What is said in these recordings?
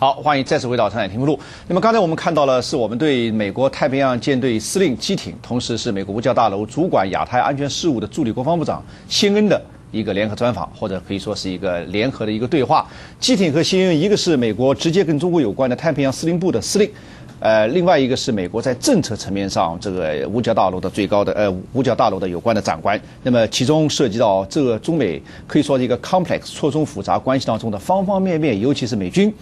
好，欢迎再次回到《震海听风录》。那么刚才我们看到了，是我们对美国太平洋舰队司令机艇，同时是美国五角大楼主管亚太安全事务的助理国防部长辛恩的一个联合专访，或者可以说是一个联合的一个对话。机艇和辛恩，一个是美国直接跟中国有关的太平洋司令部的司令。另外一个是美国在政策层面上这个五角大楼的最高的五角大楼的有关的长官。那么其中涉及到这个中美可以说是一个 complex 错综复杂关系当中的方方面面，尤其是美军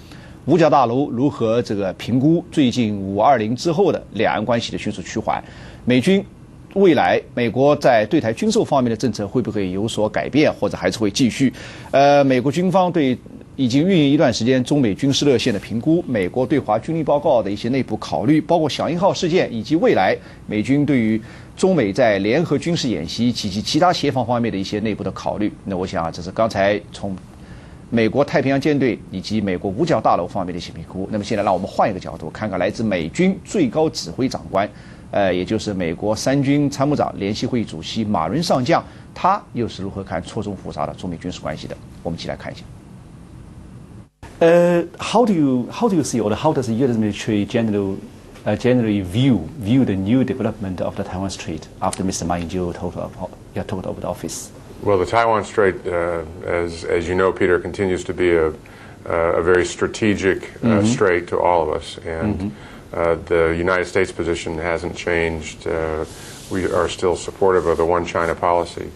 五角大楼如何这个评估最近520之后的两岸关系的迅速趋缓，美军未来美国在对台军售方面的政策会不会有所改变，或者还是会继续？美国军方对已经运营一段时间中美军事热线的评估，美国对华军力报告的一些内部考虑，包括响应号事件，以及未来美军对于中美在联合军事演习以及其他协防方面的一些内部的考虑。那我想啊，这是刚才从美国太平洋舰队以及美国五角大楼方面的一些评估。那么现在让我们换一个角度，看看来自美军最高指挥长官，也就是美国三军参谋长联席会议主席马伦上将，他又是如何看错综复杂的中美军事关系的？我们一起来看一下。How do you see, or how does the U.S. military generally view the new development of the Taiwan Strait after Mr. Ma Ying-jeou took over the office? Well, the Taiwan Strait, as you know, Peter, continues to be a very strategic strait to all of us, and the United States position hasn't changed. We are still supportive of the One China policy.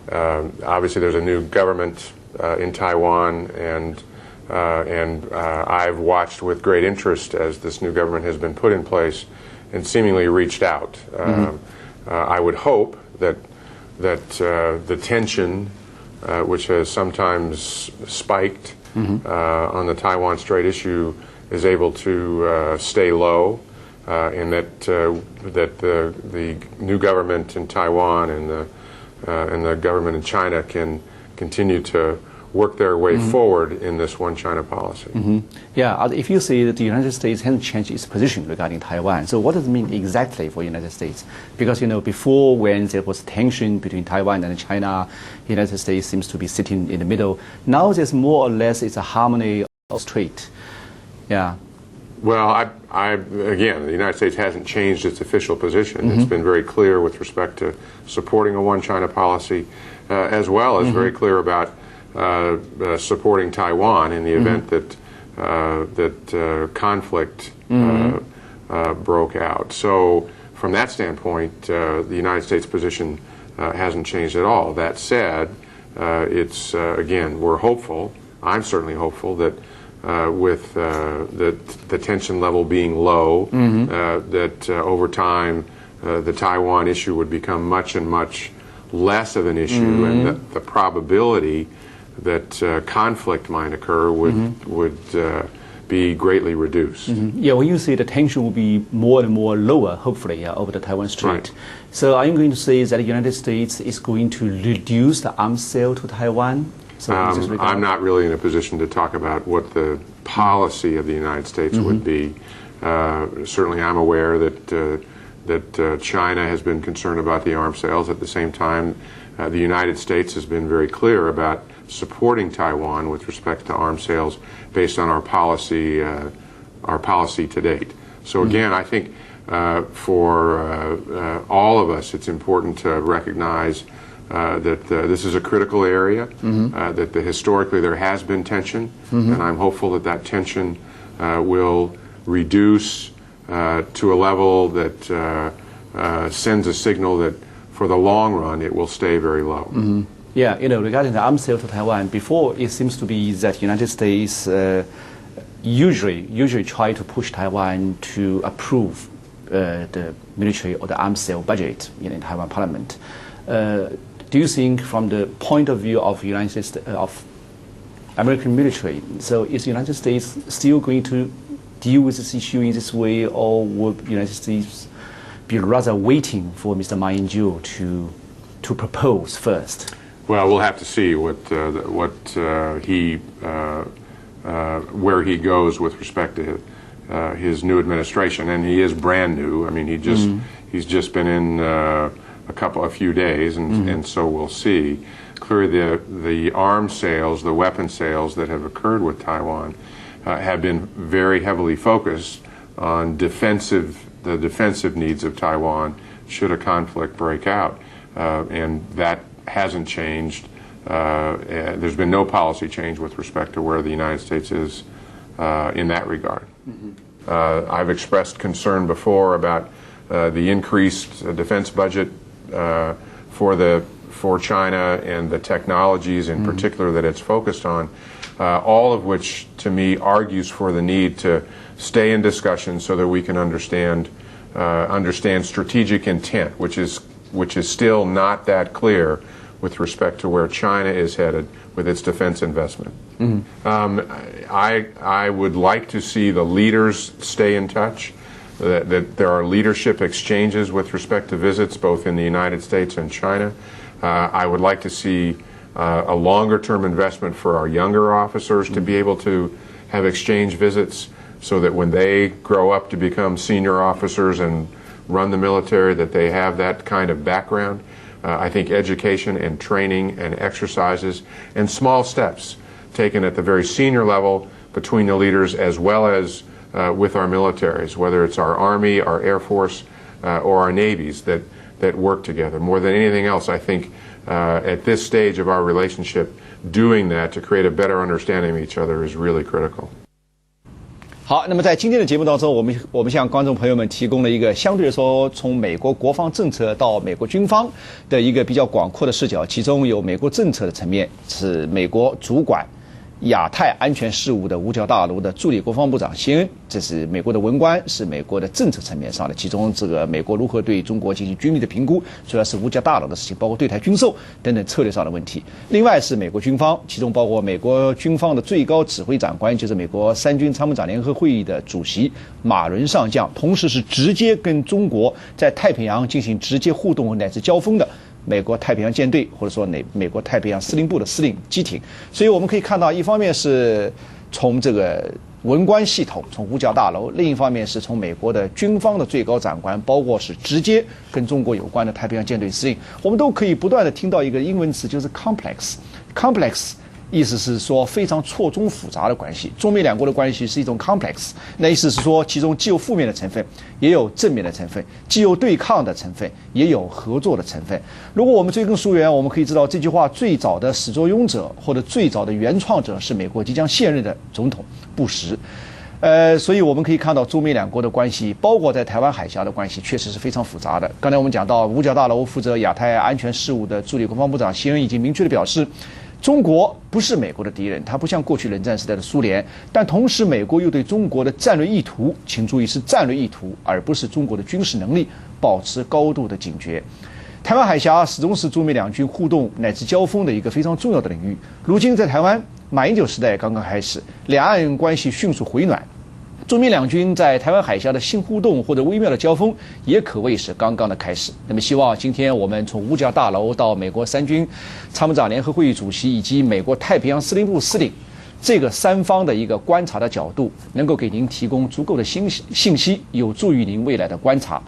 Obviously, there's a new government in Taiwan, and I've watched with great interest as this new government has been put in place and seemingly reached out. I would hope that the tension, which has sometimes spiked on the Taiwan Strait issue, is able to stay low, and that the new government in Taiwan and the government in China can continue to work their way forward in this One China policy. Yeah, if you say that the United States hasn't changed its position regarding Taiwan, so what does it mean exactly for the United States? Because, before when there was tension between Taiwan and China, the United States seems to be sitting in the middle. Now there's more or less it's a harmony of strait. Yeah. Well, again, the United States hasn't changed its official position. It's been very clear with respect to supporting a One China policy, as well as very clear about supporting Taiwan in the event that conflict broke out. So, from that standpoint, the United States position hasn't changed at all. That said, it's again, we're hopeful. I'm certainly hopeful that with the tension level being low, that over time the Taiwan issue would become much less of an issue, and that the probability that conflict might occur would be greatly reduced. Yeah, when you say the tension will be more and more lower, hopefully, over the Taiwan Strait. Right. So are you going to say that the United States is going to reduce the arms sale to Taiwan? So I'm not really in a position to talk about what the policy of the United States would be. Certainly, I'm aware that China has been concerned about the arms sales. At the same time, the United States has been very clear about supporting Taiwan with respect to arms sales based on our policy to date. So again, I think for all of us, it's important to recognize that this is a critical area, that historically there has been tension, and I'm hopeful that tension will reduce to a level that sends a signal that for the long run it will stay very low. Yeah, regarding the arms sale to Taiwan, before it seems to be that the United States usually try to push Taiwan to approve the military or the arms sale budget in Taiwan Parliament. Do you think, from the point of view of United States, of American military, so is the United States still going to deal with this issue in this way, or would the United States be rather waiting for Mr. Ma Ying-jeou to propose first? Well, we'll have to see where he goes with respect to his new administration, and he is brand new. I mean, he's just been in a few days, and so we'll see. Clearly, the arms sales, the weapon sales that have occurred with Taiwan have been very heavily focused on the defensive needs of Taiwan should a conflict break out, and that hasn't changed. There's been no policy change with respect to where the United States is in that regard. I've expressed concern before about the increased defense budget for China and the technologies in particular that it's focused on, all of which to me argues for the need to stay in discussion so that we can understand strategic intent, which is still not that clear with respect to where China is headed with its defense investment. I would like to see the leaders stay in touch, that there are leadership exchanges with respect to visits both in the United States and China. I would like to see a longer-term investment for our younger officers to be able to have exchange visits so that when they grow up to become senior officers and run the military, that they have that kind of background. I think education and training and exercises and small steps taken at the very senior level between the leaders as well as with our militaries, whether it's our Army, our Air Force, or our navies that work together. More than anything else, I think at this stage of our relationship, doing that to create a better understanding of each other is really critical. 好，那么在今天的节目当中，我们向观众朋友们提供了一个相对来说从美国国防政策到美国军方的一个比较广阔的视角，其中有美国政策的层面，是美国主管亚太安全事务的五角大楼的助理国防部长谢恩，这是美国的文官，是美国的政策层面上的。其中这个美国如何对中国进行军力的评估，主要是五角大楼的事情，包括对台军售等等策略上的问题。另外是美国军方，其中包括美国军方的最高指挥长官，就是美国三军参谋长联合会议的主席马伦上将，同时是直接跟中国在太平洋进行直接互动乃至交锋的美国太平洋舰队，或者说美国太平洋司令部的司令机艇。所以我们可以看到，一方面是从这个文官系统，从五角大楼；另一方面是从美国的军方的最高长官，包括是直接跟中国有关的太平洋舰队司令，我们都可以不断的听到一个英文词，就是 complex。意思是说非常错综复杂的关系，中美两国的关系是一种 complex。那意思是说，其中既有负面的成分，也有正面的成分；既有对抗的成分，也有合作的成分。如果我们追根溯源，我们可以知道这句话最早的始作俑者或者最早的原创者是美国即将卸任的总统布什。所以我们可以看到中美两国的关系，包括在台湾海峡的关系，确实是非常复杂的。刚才我们讲到五角大楼负责亚太安全事务的助理国防部长谢恩已经明确地表示，中国不是美国的敌人，它不像过去冷战时代的苏联，但同时美国又对中国的战略意图，请注意是战略意图，而不是中国的军事能力，保持高度的警觉。台湾海峡始终是中美两军互动乃至交锋的一个非常重要的领域。如今在台湾，马英九时代刚刚开始，两岸关系迅速回暖。中美两军在台湾海峡的新互动或者微妙的交锋，也可谓是刚刚的开始。那么，希望今天我们从五角大楼到美国三军参谋长联合会议主席以及美国太平洋司令部司令，这个三方的一个观察的角度，能够给您提供足够的信息，有助于您未来的观察。